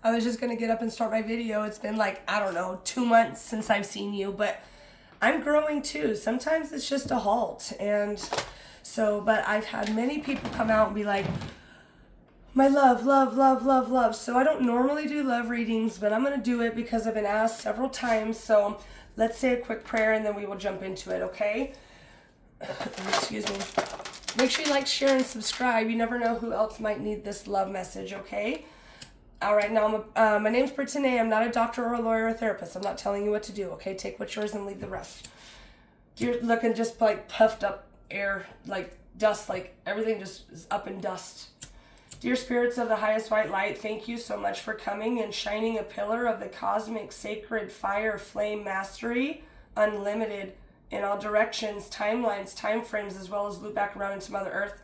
I was just going to get up and start my video. It's been like, I don't know, 2 months since I've seen you, but I'm growing too. Sometimes it's just a halt. And so, but I've had many people come out and be like, my love, love, love, love, love. So I don't normally do love readings, but I'm going to do it because I've been asked several times. So let's say a quick prayer and then we will jump into it, okay? Excuse me. Make sure you like, share, and subscribe. You never know who else might need this love message, okay? All right, now my name's Brittany. I'm not a doctor or a lawyer or therapist. I'm not telling you what to do, okay? Take what's yours and leave the rest. You're looking just like puffed up air, like dust, like everything just is up in dust. Dear spirits of the highest white light, thank you so much for coming and shining a pillar of the cosmic sacred fire flame mastery, unlimited in all directions, timelines, time frames, as well as loop back around into Mother Earth.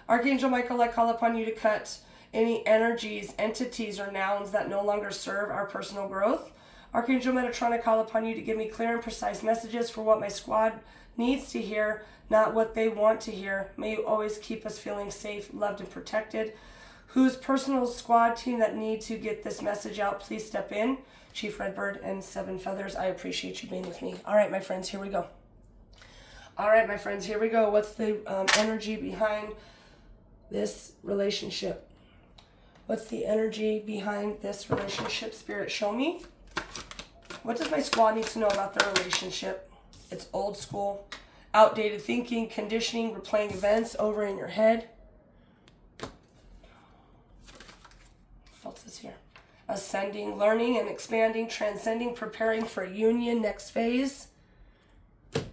Archangel Michael, I call upon you to cut any energies, entities, or nouns that no longer serve our personal growth. Archangel Metatron, I call upon you to give me clear and precise messages for what my squad needs to hear, not what they want to hear. May you always keep us feeling safe, loved, and protected. Whose personal squad team that need to get this message out, please step in. Chief Redbird and Seven Feathers, I appreciate you being with me. All right, my friends, here we go. All right, my friends, here we go. What's the energy behind this relationship? What's the energy behind this relationship? Spirit, show me. What does my squad need to know about their relationship? It's old school, outdated thinking, conditioning, replaying events over in your head. What else is here? Ascending, learning and expanding, transcending, preparing for union, next phase. What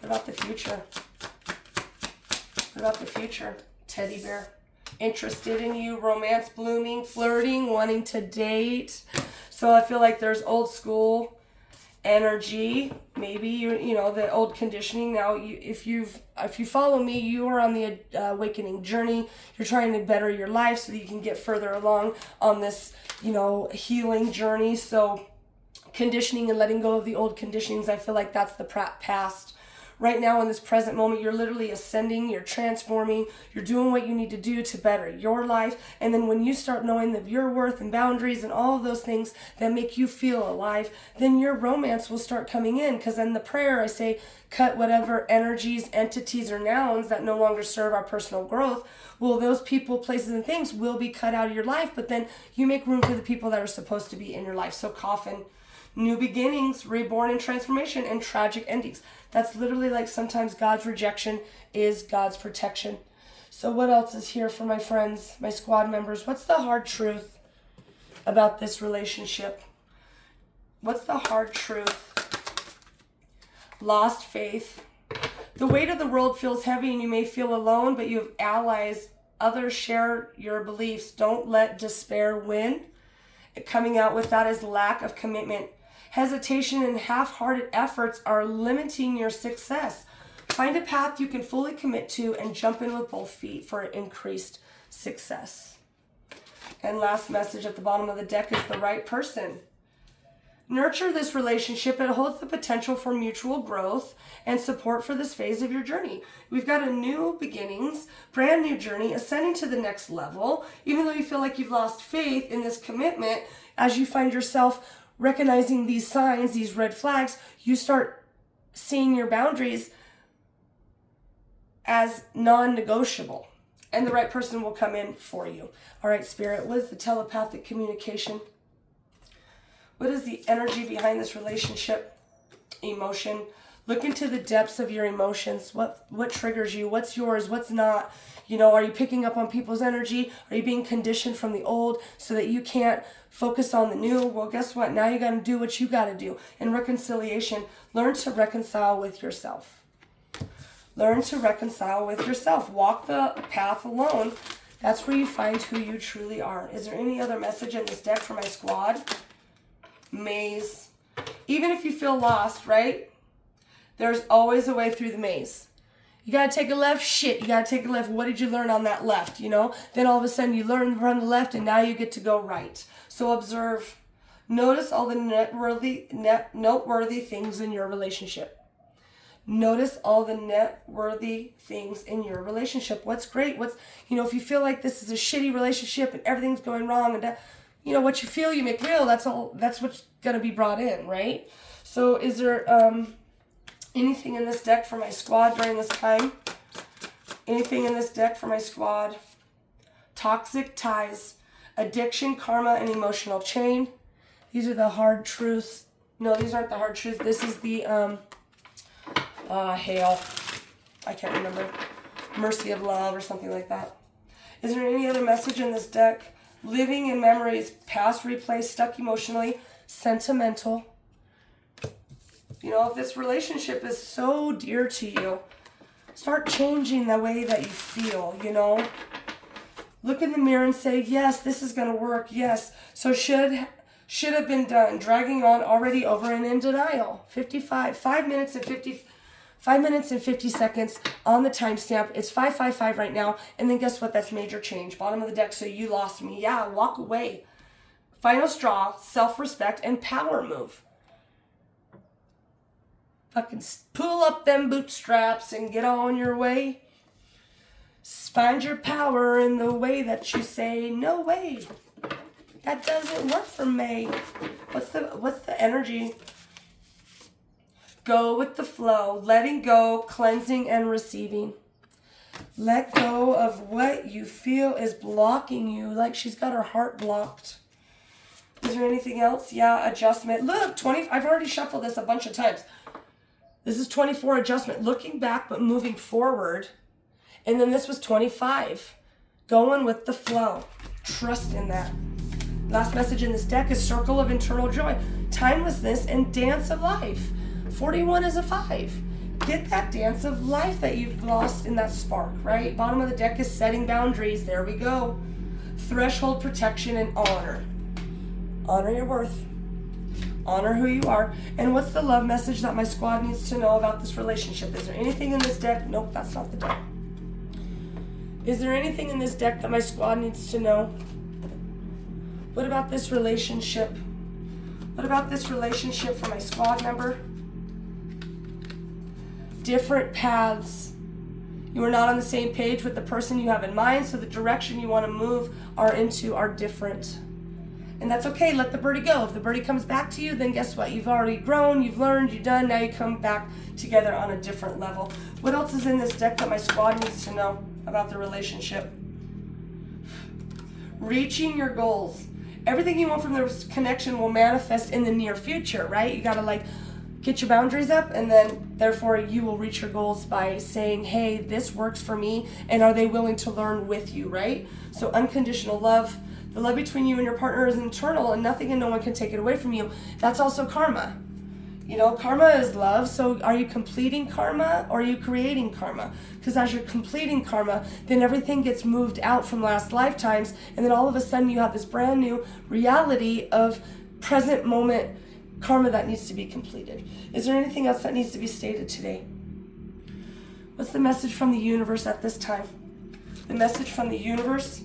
about the future? What about the future? Teddy bear. Interested in you, romance blooming, flirting, wanting to date. So I feel like there's old school energy. Maybe you know the old conditioning. Now, if you follow me, you are on the awakening journey. You're trying to better your life so that you can get further along on this, healing journey. So conditioning and letting go of the old conditionings, I feel like that's the past. Right now in this present moment, you're literally ascending, you're transforming, you're doing what you need to do to better your life. And then when you start knowing of your worth and boundaries and all of those things that make you feel alive, then your romance will start coming in. Because in the prayer, I say, cut whatever energies, entities, or nouns that no longer serve our personal growth. Well, those people, places, and things will be cut out of your life, but then you make room for the people that are supposed to be in your life. So coffin, new beginnings, reborn and transformation, and tragic endings. That's literally like sometimes God's rejection is God's protection. So what else is here for my friends, my squad members? What's the hard truth about this relationship? What's the hard truth? Lost faith. The weight of the world feels heavy and you may feel alone, but you have allies. Others share your beliefs. Don't let despair win. Coming out with that is lack of commitment. Hesitation and half-hearted efforts are limiting your success. Find a path you can fully commit to and jump in with both feet for increased success. And last message at the bottom of the deck is the right person. Nurture this relationship. It holds the potential for mutual growth and support for this phase of your journey. We've got a new beginnings, brand new journey, ascending to the next level. Even though you feel like you've lost faith in this commitment, as you find yourself recognizing these signs, these red flags, you start seeing your boundaries as non-negotiable. And the right person will come in for you. All right, Spirit, what is the telepathic communication? What is the energy behind this relationship? Emotion. Look into the depths of your emotions. What triggers you? What's yours? What's not? Are you picking up on people's energy? Are you being conditioned from the old so that you can't focus on the new? Well, guess what? Now you got to do what you got to do. In reconciliation, learn to reconcile with yourself. Learn to reconcile with yourself. Walk the path alone. That's where you find who you truly are. Is there any other message in this deck for my squad? Maze. Even if you feel lost, right? There's always a way through the maze. You got to take a left, shit, you got to take a left. What did you learn on that left, Then all of a sudden you learn from the left and now you get to go right. So observe. Notice all the noteworthy things in your relationship. Notice all the net-worthy things in your relationship. What's great? If you feel like this is a shitty relationship and everything's going wrong, and what you feel, you make real. That's what's going to be brought in, right? So is there anything in this deck for my squad during this time? Anything in this deck for my squad? Toxic ties, addiction, karma, and emotional chain. These are the hard truths. No, these aren't the hard truths. This is the, hail. I can't remember. Mercy of love or something like that. Is there any other message in this deck? Living in memories, past replay, stuck emotionally, sentimental. If this relationship is so dear to you, start changing the way that you feel, Look in the mirror and say, yes, this is going to work. Yes. So should have been done. Dragging on, already over, and in denial. 5 minutes and 50 seconds on the timestamp. It's 5:55 right now. And then guess what? That's major change. Bottom of the deck. So you lost me. Yeah, walk away. Final straw, self-respect, and power move. Fucking pull up them bootstraps and get on your way. Find your power in the way that you say, no way. That doesn't work for me. What's the energy? Go with the flow. Letting go, cleansing, and receiving. Let go of what you feel is blocking you. Like she's got her heart blocked. Is there anything else? Yeah, adjustment. Look, 20. I've already shuffled this a bunch of times. This is 24, adjustment. Looking back but moving forward. And then this was 25. Going with the flow. Trust in that. Last message in this deck is circle of internal joy. Timelessness and dance of life. 41 is a 5. Get that dance of life that you've lost in that spark, right? Bottom of the deck is setting boundaries. There we go. Threshold protection and honor. Honor your worth. Honor who you are. And what's the love message that my squad needs to know about this relationship? Is there anything in this deck? Nope, that's not the deck. Is there anything in this deck that my squad needs to know? What about this relationship? What about this relationship for my squad member? Different paths. You are not on the same page with the person you have in mind, so the direction you want to move are different. And that's okay, let the birdie go. If the birdie comes back to you, then guess what? You've already grown, you've learned, you've done, now you come back together on a different level. What else is in this deck that my squad needs to know about the relationship? Reaching your goals. Everything you want from this connection will manifest in the near future, right? You gotta get your boundaries up, and then therefore you will reach your goals by saying, hey, this works for me, and are they willing to learn with you, right? So unconditional love. The love between you and your partner is internal, and nothing and no one can take it away from you. That's also karma. Karma is love. So are you completing karma or are you creating karma? Because as you're completing karma, then everything gets moved out from last lifetimes, and then all of a sudden you have this brand new reality of present moment karma that needs to be completed. Is there anything else that needs to be stated today? What's the message from the universe at this time? The message from the universe.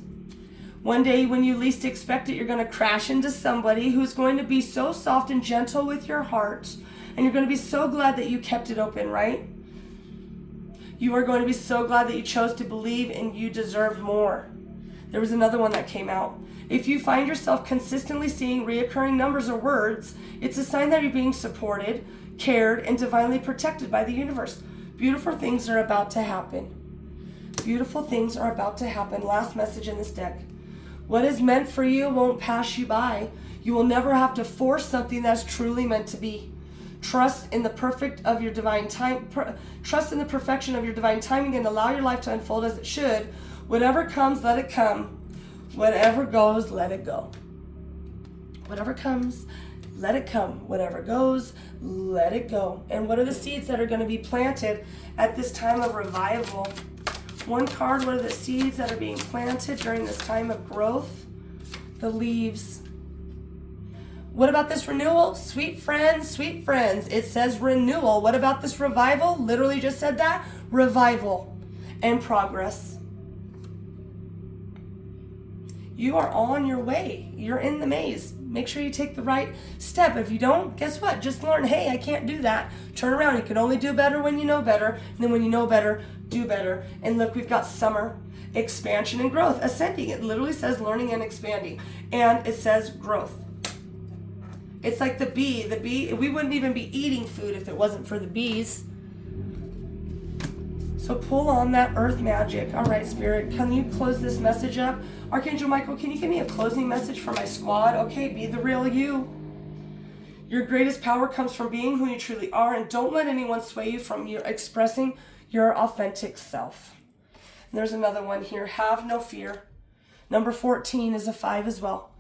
One day when you least expect it, you're going to crash into somebody who's going to be so soft and gentle with your heart. And you're going to be so glad that you kept it open, right? You are going to be so glad that you chose to believe and you deserve more. There was another one that came out. If you find yourself consistently seeing reoccurring numbers or words, it's a sign that you're being supported, cared, and divinely protected by the universe. Beautiful things are about to happen. Beautiful things are about to happen. Last message in this deck. What is meant for you won't pass you by. You will never have to force something that's truly meant to be. Trust in the perfection of your divine timing and allow your life to unfold as it should. Whatever comes, let it come. Whatever goes, let it go. Whatever comes, let it come. Whatever goes, let it go. And what are the seeds that are going to be planted at this time of revival? One card, what are the seeds that are being planted during this time of growth? The leaves. What about this renewal? Sweet friends, sweet friends. It says renewal. What about this revival? Literally just said that. Revival and progress. You are on your way. You're in the maze. Make sure you take the right step. If you don't, guess what? Just learn, hey, I can't do that. Turn around. You can only do better when you know better. And then when you know better, do better. And look, we've got summer, expansion, and growth. Ascending. It literally says learning and expanding. And it says growth. It's like the bee. The bee, we wouldn't even be eating food if it wasn't for the bees. So pull on that earth magic. All right, Spirit, can you close this message up? Archangel Michael, can you give me a closing message for my squad? Okay, be the real you. Your greatest power comes from being who you truly are, and don't let anyone sway you from your expressing your authentic self. And there's another one here. Have no fear. Number 14 is a 5 as well.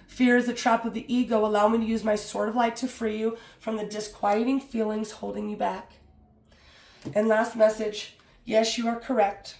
Fear is a trap of the ego. Allow me to use my sword of light to free you from the disquieting feelings holding you back. And last message. Yes, you are correct.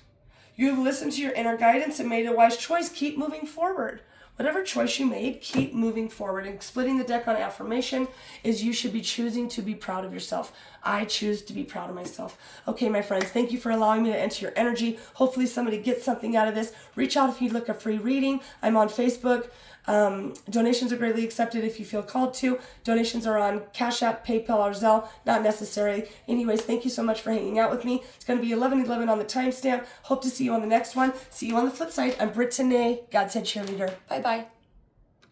You have listened to your inner guidance and made a wise choice. Keep moving forward. Whatever choice you made, keep moving forward. And splitting the deck on affirmation is you should be choosing to be proud of yourself. I choose to be proud of myself. Okay, my friends, thank you for allowing me to enter your energy. Hopefully somebody gets something out of this. Reach out if you'd like a free reading. I'm on Facebook. Donations are greatly accepted if you feel called to. Donations are on Cash App, PayPal, or Zelle. Not necessary. Anyways, thank you so much for hanging out with me. It's going to be 11/11 on the timestamp. Hope to see you on the next one. See you on the flip side. I'm Brittany, God's Head Cheerleader. Bye-bye.